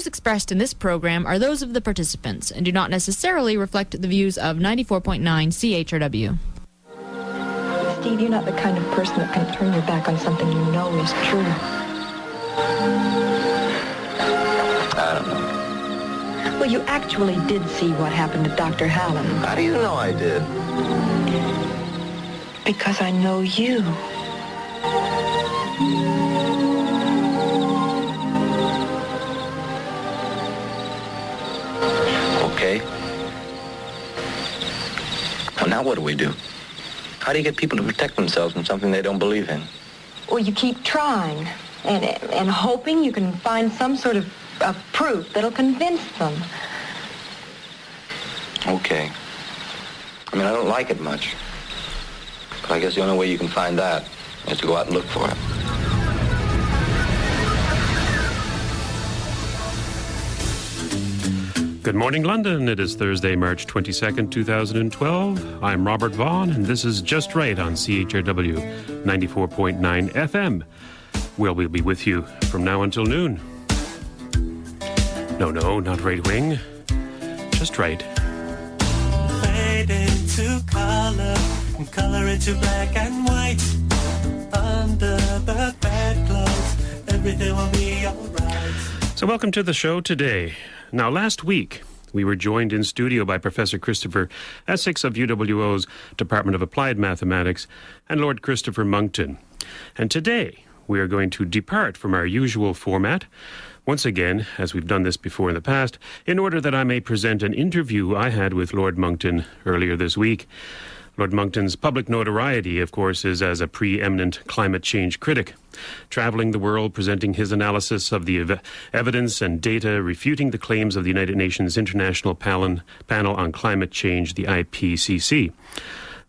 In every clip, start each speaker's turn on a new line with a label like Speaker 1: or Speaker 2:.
Speaker 1: views expressed in this program are those of the participants and do not necessarily reflect the views of 94.9 CHRW.
Speaker 2: Steve, you're not the kind of person that can turn your back on something you know is true.
Speaker 3: I don't know.
Speaker 2: Well, you actually did see what happened to Dr. Hallam.
Speaker 3: How do you know I did?
Speaker 2: Because I know you.
Speaker 3: Okay. Well, now what do we do? How do you get people to protect themselves from something they don't believe in?
Speaker 2: Well, you keep trying and hoping you can find some sort of proof that'll convince them.
Speaker 3: Okay. I mean, I don't like it much. But I guess the only way you can find that is to go out and look for it.
Speaker 4: Good morning, London. It is Thursday, March 22nd, 2012. I'm Robert Vaughan, and this is Just Right on CHRW 94.9 FM, where we'll be with you from now until noon. No, not right wing. Just right.
Speaker 5: Fade into color, and color into black and white. Under the bedclothes, everything will be alright.
Speaker 4: So welcome to the show today. Now, last week, we were joined in studio by Professor Christopher Essex of UWO's Department of Applied Mathematics and Lord Christopher Monckton. And today, we are going to depart from our usual format, once again, as we've done this before in the past, in order that I may present an interview I had with Lord Monckton earlier this week. Lord Monckton's public notoriety, of course, is as a preeminent climate change critic, traveling the world presenting his analysis of the evidence and data refuting the claims of the United Nations International Panel on Climate Change, the IPCC.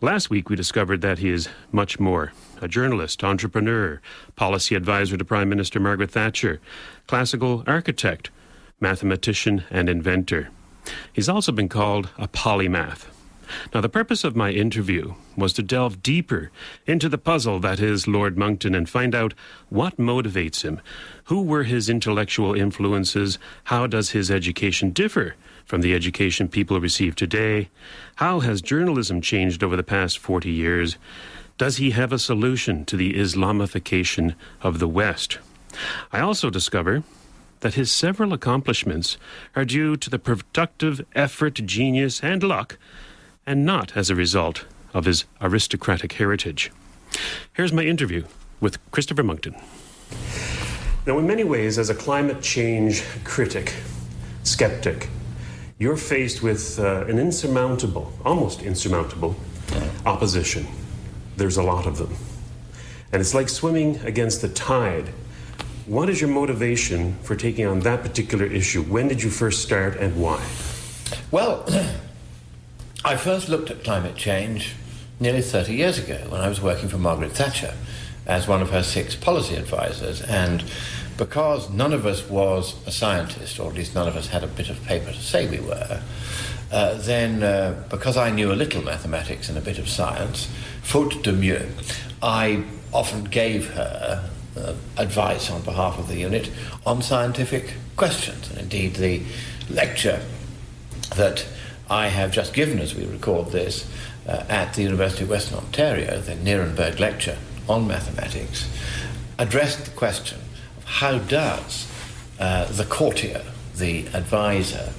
Speaker 4: Last week, we discovered that he is much more: a journalist, entrepreneur, policy advisor to Prime Minister Margaret Thatcher, classical architect, mathematician, and inventor. He's also been called a polymath. Now, the purpose of my interview was to delve deeper into the puzzle that is Lord Monckton and find out what motivates him, who were his intellectual influences, how does his education differ from the education people receive today, how has journalism changed over the past 40 years, does he have a solution to the Islamification of the West? I also discover that his several accomplishments are due to the productive effort, genius, and luck, and not as a result of his aristocratic heritage. Here's my interview with Christopher Monckton. Now, in many ways, as a climate change critic, skeptic, you're faced with an insurmountable, almost insurmountable, opposition. There's a lot of them. And it's like swimming against the tide. What is your motivation for taking on that particular issue? When did you first start and why?
Speaker 6: Well, I first looked at climate change nearly 30 years ago when I was working for Margaret Thatcher as one of her 6 policy advisors, and because none of us was a scientist, or at least none of us had a bit of paper to say we were, then because I knew a little mathematics and a bit of science, faute de mieux, I often gave her advice on behalf of the unit on scientific questions. And indeed, the lecture that I have just given as we record this at the University of Western Ontario, the Nuremberg lecture on mathematics, addressed the question of how does the courtier, the advisor,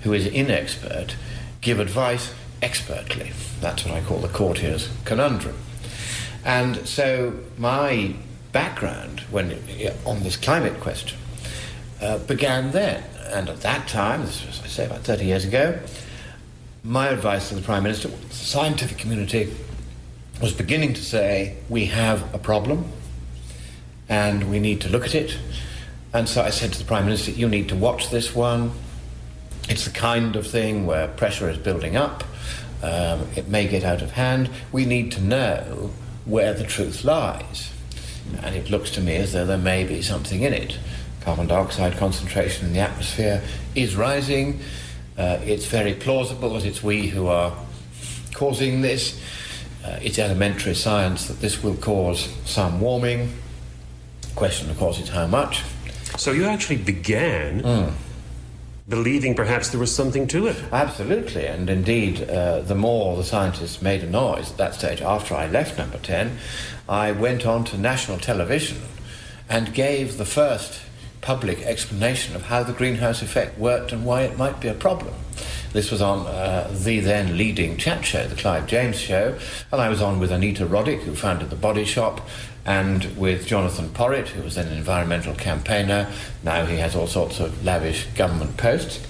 Speaker 6: who is inexpert, give advice expertly. That's what I call the courtier's conundrum. And so my background on this climate question began then. And at that time, this was, as I say, about 30 years ago, my advice to the Prime Minister, the scientific community was beginning to say, we have a problem and we need to look at it. And so I said to the Prime Minister, you need to watch this one. It's the kind of thing where pressure is building up. It may get out of hand. We need to know where the truth lies. And it looks to me as though there may be something in it. Carbon dioxide concentration in the atmosphere is rising. It's very plausible that it's we who are causing this. It's elementary science that this will cause some warming. The question, of course, is how much.
Speaker 4: So you actually began believing perhaps there was something to it.
Speaker 6: Absolutely, and indeed, the more the scientists made a noise at that stage, after I left Number 10, I went on to national television and gave the first public explanation of how the greenhouse effect worked and why it might be a problem. This was on the then leading chat show, the Clive James Show, and I was on with Anita Roddick, who founded The Body Shop, and with Jonathan Porritt, who was then an environmental campaigner. Now he has all sorts of lavish government posts.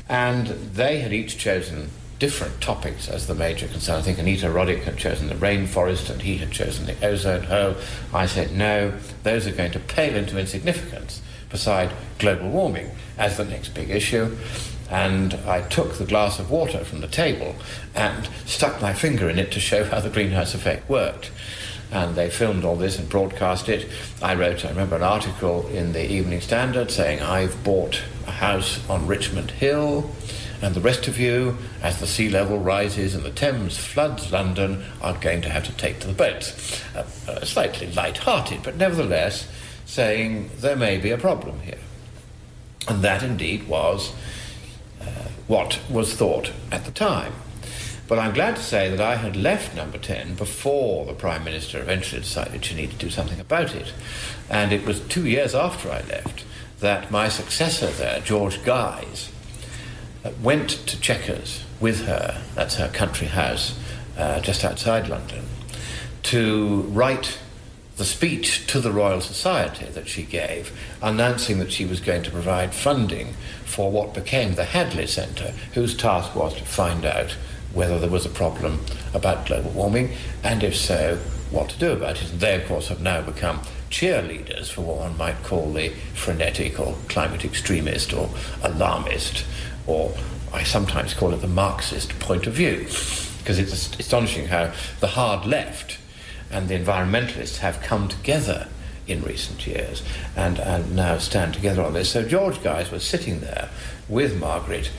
Speaker 6: And they had each chosen different topics as the major concern. I think Anita Roddick had chosen the rainforest and he had chosen the ozone hole. I said, no, those are going to pale into insignificance beside global warming as the next big issue. And I took the glass of water from the table and stuck my finger in it to show how the greenhouse effect worked. And they filmed all this and broadcast it. I remember an article in the Evening Standard saying, I've bought a house on Richmond Hill, and the rest of you, as the sea level rises and the Thames floods London, are going to have to take to the boats. Slightly light-hearted, but nevertheless saying there may be a problem here. And that indeed was what was thought at the time. But I'm glad to say that I had left Number 10 before the Prime Minister eventually decided she needed to do something about it. And it was 2 years after I left that my successor there, George Guise, went to Chequers with her, that's her country house just outside London, to write the speech to the Royal Society that she gave, announcing that she was going to provide funding for what became the Hadley Centre, whose task was to find out whether there was a problem about global warming, and if so, what to do about it. And they, of course, have now become cheerleaders for what one might call the frenetic or climate extremist or alarmist, or I sometimes call it the Marxist point of view, because it's astonishing how the hard left and the environmentalists have come together in recent years and now stand together on this. So George Guise was sitting there with Margaret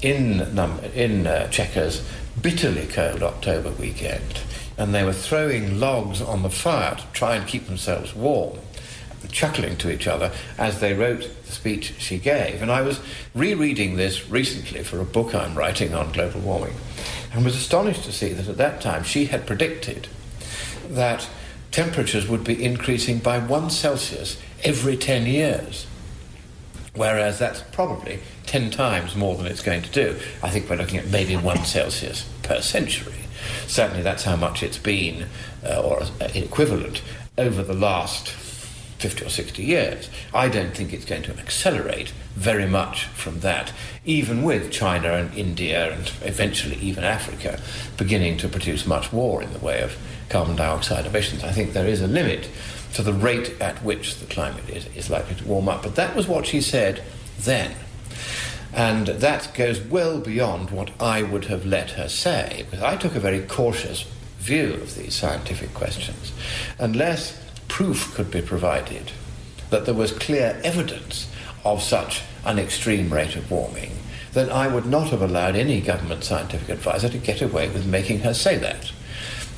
Speaker 6: in Chequers, bitterly cold October weekend, and they were throwing logs on the fire to try and keep themselves warm, chuckling to each other as they wrote the speech she gave. And I was rereading this recently for a book I'm writing on global warming, and was astonished to see that at that time she had predicted that temperatures would be increasing by 1 Celsius every 10 years, whereas that's probably 10 times more than it's going to do. I think we're looking at maybe 1 Celsius per century. Certainly that's how much it's been, or equivalent, over the last 50 or 60 years. I don't think it's going to accelerate very much from that, even with China and India and eventually even Africa beginning to produce much more in the way of carbon dioxide emissions. I think there is a limit to the rate at which the climate is likely to warm up. But that was what she said then. And that goes well beyond what I would have let her say, because I took a very cautious view of these scientific questions. Unless proof could be provided that there was clear evidence of such an extreme rate of warming, then I would not have allowed any government scientific advisor to get away with making her say that.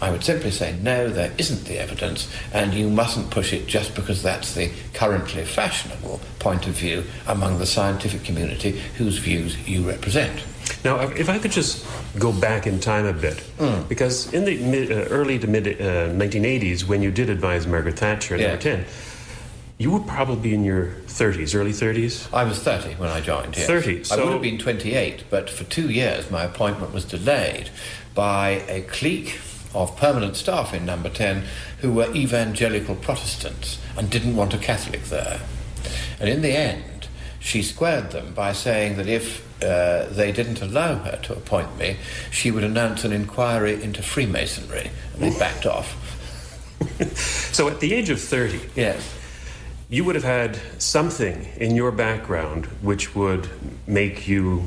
Speaker 6: I would simply say, no, there isn't the evidence, and you mustn't push it just because that's the currently fashionable point of view among the scientific community whose views you represent.
Speaker 4: Now, if I could just go back in time a bit, because in the early to mid 1980s, when you did advise Margaret Thatcher at Number 10, you were probably in your 30s, early 30s?
Speaker 6: I was 30 when I joined, yes.
Speaker 4: 30, so...
Speaker 6: I would have been 28, but for 2 years my appointment was delayed by a clique of permanent staff in Number 10 who were evangelical Protestants and didn't want a Catholic there. And in the end, she squared them by saying that if they didn't allow her to appoint me, she would announce an inquiry into Freemasonry, and they backed off.
Speaker 4: So at the age of 30,
Speaker 6: yes,
Speaker 4: you would have had something in your background which would make you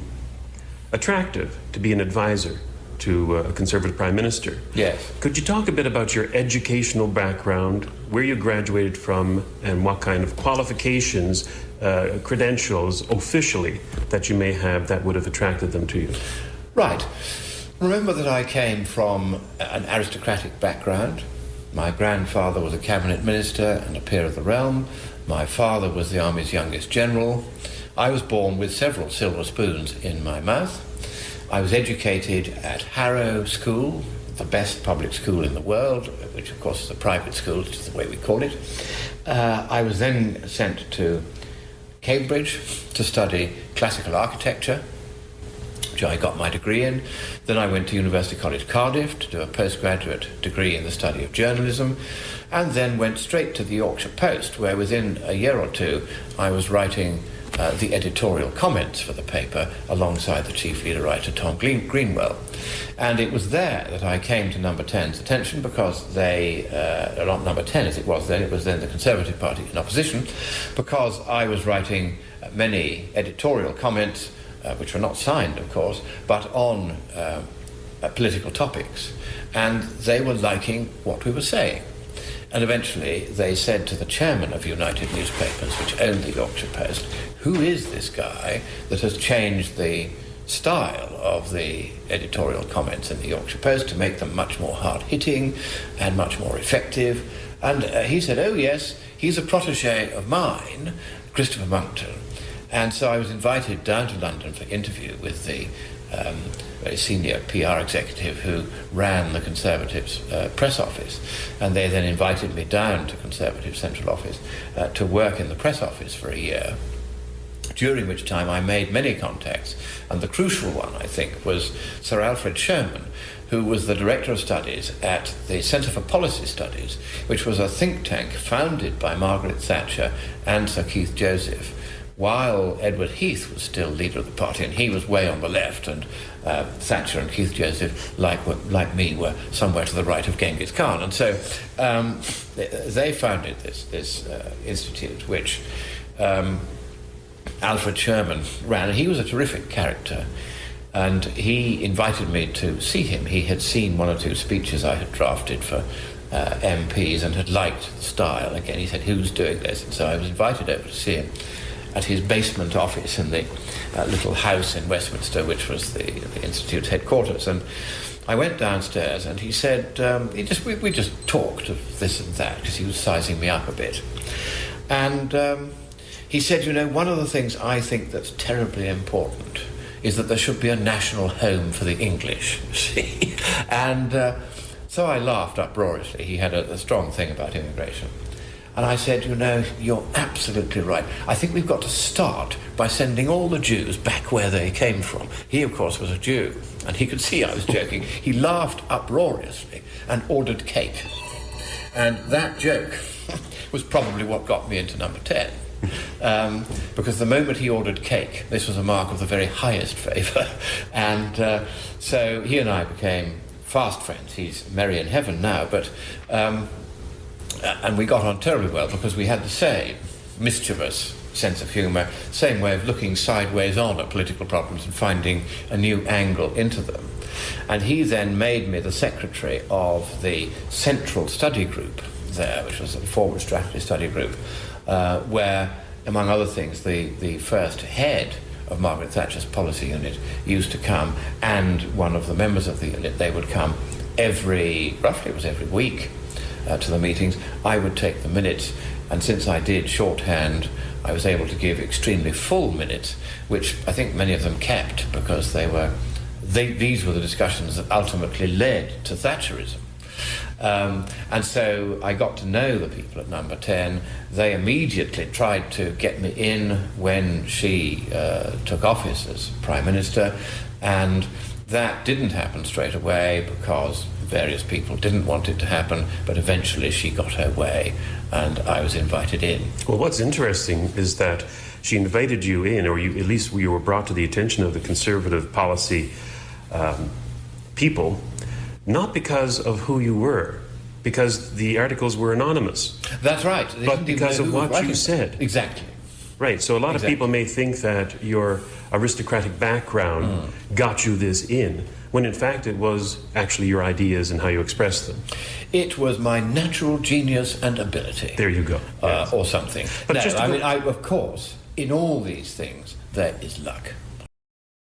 Speaker 4: attractive to be an advisor to a Conservative Prime Minister.
Speaker 6: Yes.
Speaker 4: Could you talk a bit about your educational background, where you graduated from, and what kind of qualifications, credentials, officially, that you may have that would have attracted them to you?
Speaker 6: Right. Remember that I came from an aristocratic background. My grandfather was a cabinet minister and a peer of the realm. My father was the army's youngest general. I was born with several silver spoons in my mouth. I was educated at Harrow School, the best public school in the world, which of course is a private school, which is the way we call it. I was then sent to Cambridge to study classical architecture, which I got my degree in. Then I went to University College Cardiff to do a postgraduate degree in the study of journalism, and then went straight to the Yorkshire Post, where within a year or two I was writing the editorial comments for the paper alongside the chief leader writer Tom Greenwell. And it was there that I came to Number 10's attention, because they, not Number 10 as it was then the Conservative Party in opposition, because I was writing many editorial comments, which were not signed, of course, but on political topics. And they were liking what we were saying. And eventually they said to the chairman of United Newspapers, which owned the Yorkshire Post, who is this guy that has changed the style of the editorial comments in the Yorkshire Post to make them much more hard-hitting and much more effective? And he said, oh yes, he's a protege of mine, Christopher Monckton. And so I was invited down to London for interview with the very senior PR executive who ran the Conservatives' press office. And they then invited me down to Conservative Central Office to work in the press office for a year, during which time I made many contacts. And the crucial one, I think, was Sir Alfred Sherman, who was the Director of Studies at the Centre for Policy Studies, which was a think tank founded by Margaret Thatcher and Sir Keith Joseph, while Edward Heath was still leader of the party, and he was way on the left, and Thatcher and Keith Joseph, like me, were somewhere to the right of Genghis Khan. And so they founded this institute, which Alfred Sherman ran, and he was a terrific character. And he invited me to see him. He had seen one or two speeches I had drafted for MPs and had liked the style. Again, he said, who's doing this? And so I was invited over to see him at his basement office in the little house in Westminster, which was the Institute's headquarters. And I went downstairs, and he said, we just talked of this and that, because he was sizing me up a bit. And he said, you know, one of the things I think that's terribly important is that there should be a national home for the English, you see. And so I laughed uproariously. He had a strong thing about immigration. And I said, you know, you're absolutely right. I think we've got to start by sending all the Jews back where they came from. He, of course, was a Jew, and he could see I was joking. He laughed uproariously and ordered cake. And that joke was probably what got me into Number 10. Because the moment he ordered cake, this was a mark of the very highest favour. And so he and I became fast friends. He's merry in heaven now, but... and we got on terribly well because we had the same mischievous sense of humour, same way of looking sideways on at political problems and finding a new angle into them. And he then made me the secretary of the Central Study Group there, which was a forward strategy study group, where, among other things, the first head of Margaret Thatcher's policy unit used to come, and one of the members of the unit, they would come roughly it was every week, to the meetings. I would take the minutes, and since I did shorthand, I was able to give extremely full minutes, which I think many of them kept, because these were the discussions that ultimately led to Thatcherism. And so I got to know the people at Number 10. They immediately tried to get me in when she took office as Prime Minister, and that didn't happen straight away because various people didn't want it to happen, but eventually she got her way and I was invited in.
Speaker 4: Well, what's interesting is that she invited you in, or at least you were brought to the attention of the Conservative policy people, not because of who you were, because the articles were anonymous.
Speaker 6: That's right.
Speaker 4: But because of what you said.
Speaker 6: Exactly.
Speaker 4: Right, so a lot of people may think that your aristocratic background got you this in, when in fact it was actually your ideas and how you expressed them.
Speaker 6: It was my natural genius and ability.
Speaker 4: There you go.
Speaker 6: Yes. Or something.
Speaker 4: But
Speaker 6: of course, in all these things, there is luck.